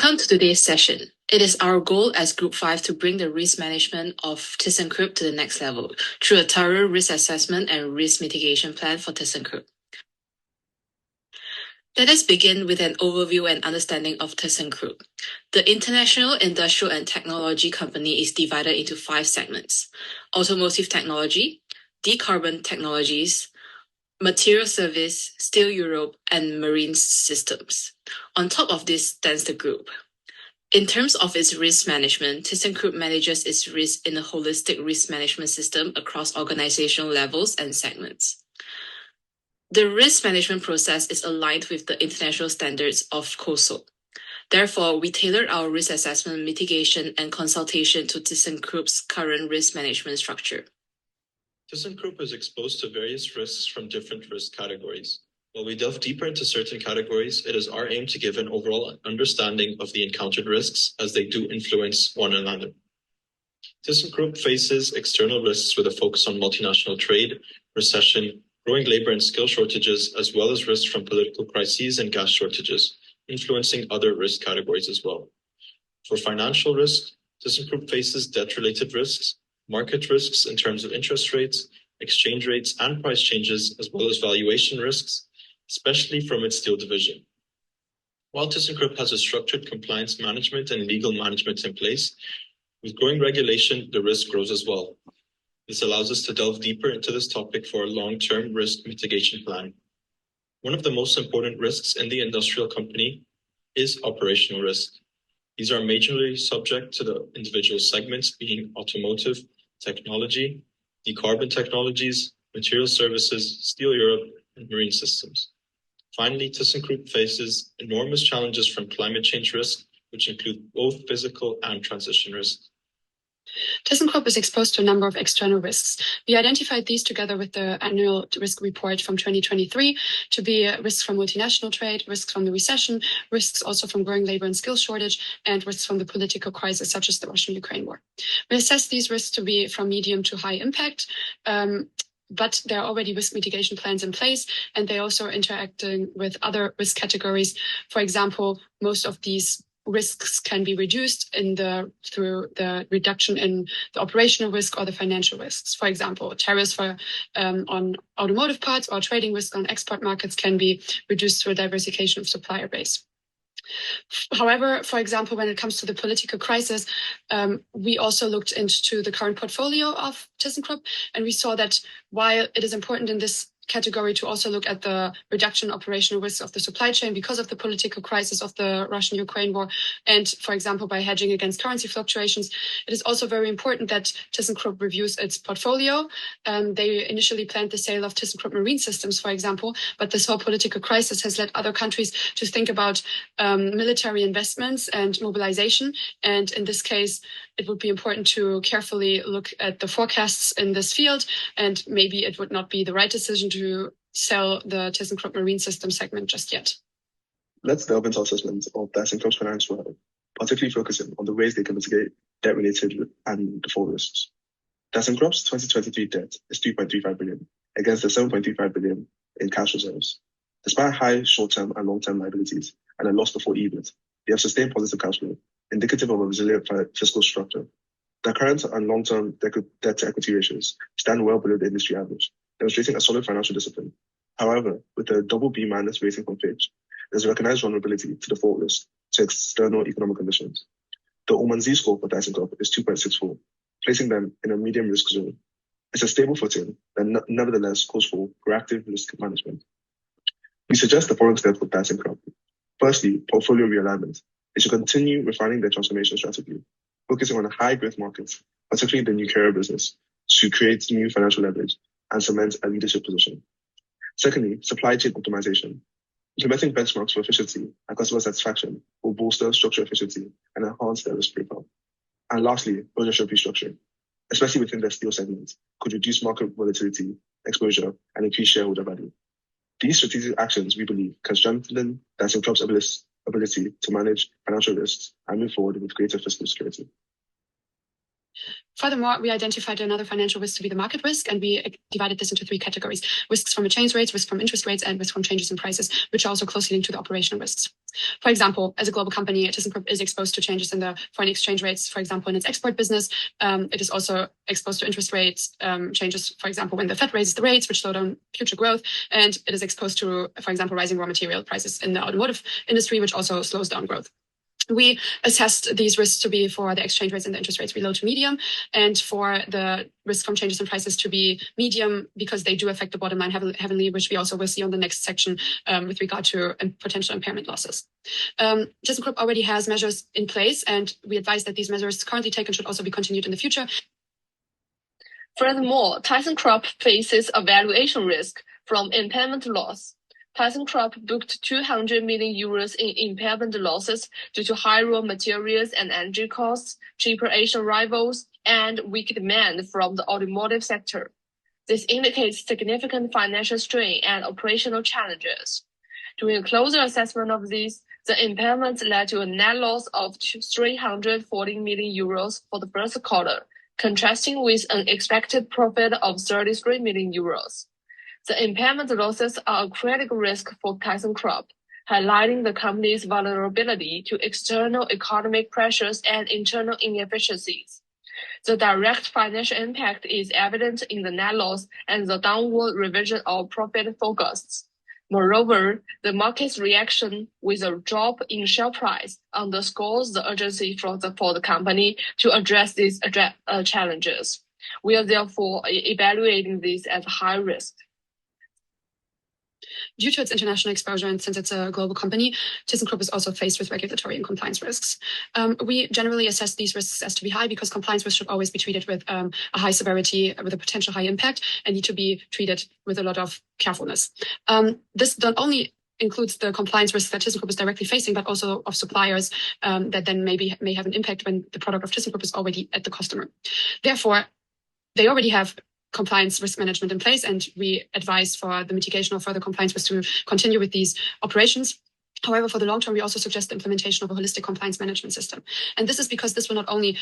Welcome to today's session. It is our goal as Group 5 to bring the risk management of ThyssenKrupp to the next level through a thorough risk assessment and risk mitigation plan for ThyssenKrupp. Let us begin with an overview and understanding of ThyssenKrupp. The international industrial and technology company is divided into 5 segments: automotive technology, decarbon technologies, material service, steel Europe, and marine systems. On top of this stands the group. In terms of its risk management, ThyssenKrupp manages its risk in a holistic risk management system across organizational levels and segments. The risk management process is aligned with the international standards of COSOC. Therefore, we tailor our risk assessment, mitigation, and consultation to ThyssenKrupp's current risk management structure. ThyssenKrupp is exposed to various risks from different risk categories. While we delve deeper into certain categories, it is our aim to give an overall understanding of the encountered risks as they do influence one another. ThyssenKrupp faces external risks with a focus on multinational trade, recession, growing labor and skill shortages, as well as risks from political crises and gas shortages, influencing other risk categories as well. For financial risk, ThyssenKrupp faces debt-related risks, market risks in terms of interest rates, exchange rates, and price changes, as well as valuation risks, especially from its steel division. While ThyssenKrupp has a structured compliance management and legal management in place, with growing regulation, the risk grows as well. This allows us to delve deeper into this topic for a long-term risk mitigation plan. One of the most important risks in the industrial company is operational risk. These are majorly subject to the individual segments being automotive, technology, decarbon technologies, material services, steel Europe, and marine systems. Finally, ThyssenKrupp faces enormous challenges from climate change risk, which include both physical and transition risks. ThyssenKrupp is exposed to a number of external risks. We identified these together with the annual risk report from 2023 to be risks from multinational trade, risks from the recession, risks also from growing labor and skill shortage, and risks from the political crisis such as the Russian-Ukraine war. We assess these risks to be from medium to high impact, but there are already risk mitigation plans in place, and they also are interacting with other risk categories. For example, most of these risks can be reduced through the reduction in the operational risk or the financial risks. For example, tariffs on automotive parts or trading risk on export markets can be reduced through a diversification of supplier base. However, for example, when it comes to the political crisis, we also looked into the current portfolio of ThyssenKrupp, and we saw that while it is important in this category to also look at the reduction in operational risks of the supply chain because of the political crisis of the Russian-Ukraine war, and, for example, by hedging against currency fluctuations, it is also very important that ThyssenKrupp reviews its portfolio. They initially planned the sale of ThyssenKrupp Marine Systems, for example, but this whole political crisis has led other countries to think about military investments and mobilization. And in this case, it would be important to carefully look at the forecasts in this field, and maybe it would not be the right decision to sell the ThyssenKrupp Marine Systems segment just yet. Let's delve into assessment of ThyssenKrupp's financial health, particularly focusing on the ways they can mitigate debt-related and default risks. ThyssenKrupp's 2023 debt is 3.35 billion against the 7.35 billion in cash reserves. Despite high short-term and long-term liabilities and a loss before EBIT, they have sustained positive cash flow, indicative of a resilient fiscal structure. The current and long-term debt-to-equity ratios stand well below the industry average, demonstrating a solid financial discipline. However, with a BB- rating from Fitch, there's a recognized vulnerability to default risk to external economic conditions. The Ullmann Z score for ThyssenKrupp is 2.64, placing them in a medium risk zone. It's a stable footing that nevertheless calls for proactive risk management. We suggest the following steps for ThyssenKrupp. Firstly, portfolio realignment. They should continue refining their transformation strategy, focusing on high growth markets, particularly the nuclear business, to create new financial leverage and cement a leadership position. Secondly, supply chain optimization. Implementing benchmarks for efficiency and customer satisfaction will bolster structural efficiency and enhance their risk profile. And lastly, ownership restructuring, especially within their steel segment, could reduce market volatility, exposure, and increase shareholder value. These strategic actions, we believe, can strengthen ThyssenKrupp's ability to manage financial risks and move forward with greater fiscal security. Furthermore, we identified another financial risk to be the market risk, and we divided this into 3 categories: risks from exchange rates, risk from interest rates, and risk from changes in prices, which are also closely linked to the operational risks. For example, as a global company, ThyssenKrupp is exposed to changes in the foreign exchange rates, for example, in its export business. It is also exposed to interest rates changes, for example, when the Fed raises the rates, which slow down future growth. And it is exposed to, for example, rising raw material prices in the automotive industry, which also slows down growth. We assessed these risks to be for the exchange rates and the interest rates be low to medium, and for the risk from changes in prices to be medium, because they do affect the bottom line heavily, which we also will see on the next section with regard to potential impairment losses. ThyssenKrupp already has measures in place, and we advise that these measures currently taken should also be continued in the future. Furthermore, ThyssenKrupp faces a valuation risk from impairment loss. ThyssenKrupp booked 200 million euros in impairment losses due to high raw materials and energy costs, cheaper Asian rivals, and weak demand from the automotive sector. This indicates significant financial strain and operational challenges. Doing a closer assessment of these, the impairments led to a net loss of 340 million euros for the first quarter, contrasting with an expected profit of 33 million euros. The impairment losses are a critical risk for ThyssenKrupp, highlighting the company's vulnerability to external economic pressures and internal inefficiencies. The direct financial impact is evident in the net loss and the downward revision of profit forecasts. Moreover, the market's reaction with a drop in share price underscores the urgency for the company to address these challenges. We are therefore evaluating this as high risk. Due to its international exposure and since it's a global company, ThyssenKrupp is also faced with regulatory and compliance risks. We generally assess these risks as to be high because compliance risks should always be treated with a high severity, with a potential high impact, and need to be treated with a lot of carefulness. This not only includes the compliance risks that ThyssenKrupp is directly facing, but also of suppliers that then may have an impact when the product of ThyssenKrupp is already at the customer. Therefore, they already have compliance risk management in place, and we advise for the mitigation of further compliance risks to continue with these operations. However, for the long term, we also suggest the implementation of a holistic compliance management system. And this is because this will not only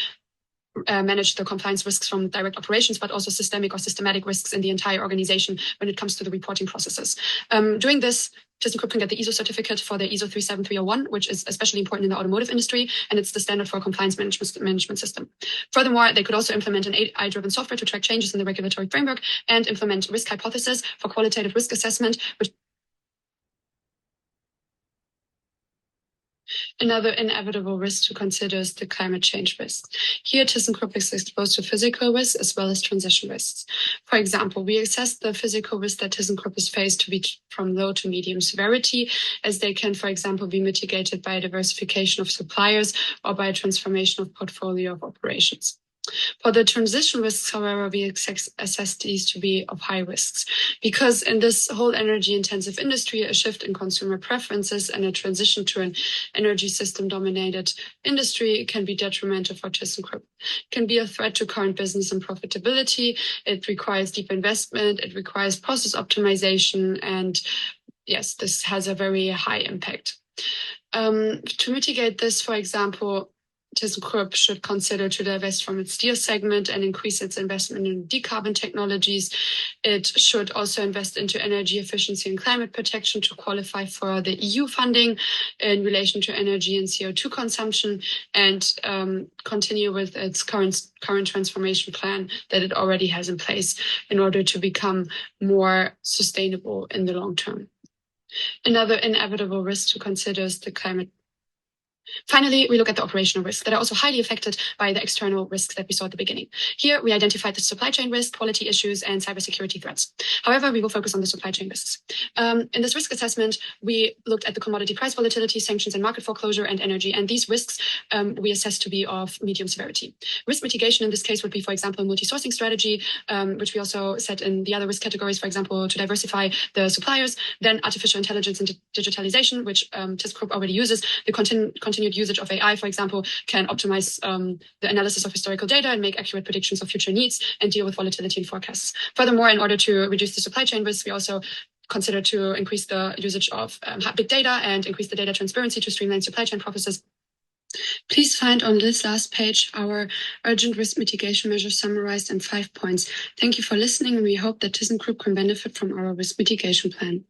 manage the compliance risks from direct operations, but also systemic or systematic risks in the entire organization when it comes to the reporting processes. Doing this, ThyssenKrupp can get the ISO certificate for the ISO 37301, which is especially important in the automotive industry, and it's the standard for a compliance management system. Furthermore, they could also implement an AI-driven software to track changes in the regulatory framework and implement risk hypothesis for qualitative risk assessment, which another inevitable risk to consider is the climate change risk. Here, ThyssenKrupp is exposed to physical risks as well as transition risks. For example, we assess the physical risk that ThyssenKrupp is faced to be from low to medium severity, as they can, for example, be mitigated by a diversification of suppliers or by a transformation of portfolio of operations. For the transition risks, however, we assess these to be of high risks, because in this whole energy-intensive industry, a shift in consumer preferences and a transition to an energy system-dominated industry can be detrimental for ThyssenKrupp. It can be a threat to current business and profitability. It requires deep investment. It requires process optimization. And yes, this has a very high impact. To mitigate this, for example, ThyssenKrupp should consider to divest from its steel segment and increase its investment in decarbon technologies. It should also invest into energy efficiency and climate protection to qualify for the EU funding in relation to energy and CO2 consumption, and continue with its current transformation plan that it already has in place in order to become more sustainable in the long term. Another inevitable risk to consider is the climate. Finally, we look at the operational risks that are also highly affected by the external risks that we saw at the beginning. Here, we identified the supply chain risk, quality issues, and cybersecurity threats. However, we will focus on the supply chain risks. In this risk assessment, we looked at the commodity price volatility, sanctions and market foreclosure, and energy. And these risks we assessed to be of medium severity. Risk mitigation in this case would be, for example, a multi-sourcing strategy, which we also set in the other risk categories, for example, to diversify the suppliers. Then artificial intelligence and digitalization, which ThyssenKrupp already uses. The continued usage of AI, for example, can optimize the analysis of historical data and make accurate predictions of future needs and deal with volatility in forecasts. Furthermore, in order to reduce the supply chain risk, we also consider to increase the usage of big data and increase the data transparency to streamline supply chain processes. Please find on this last page our urgent risk mitigation measures summarized in 5 points. Thank you for listening, and we hope that ThyssenKrupp can benefit from our risk mitigation plan.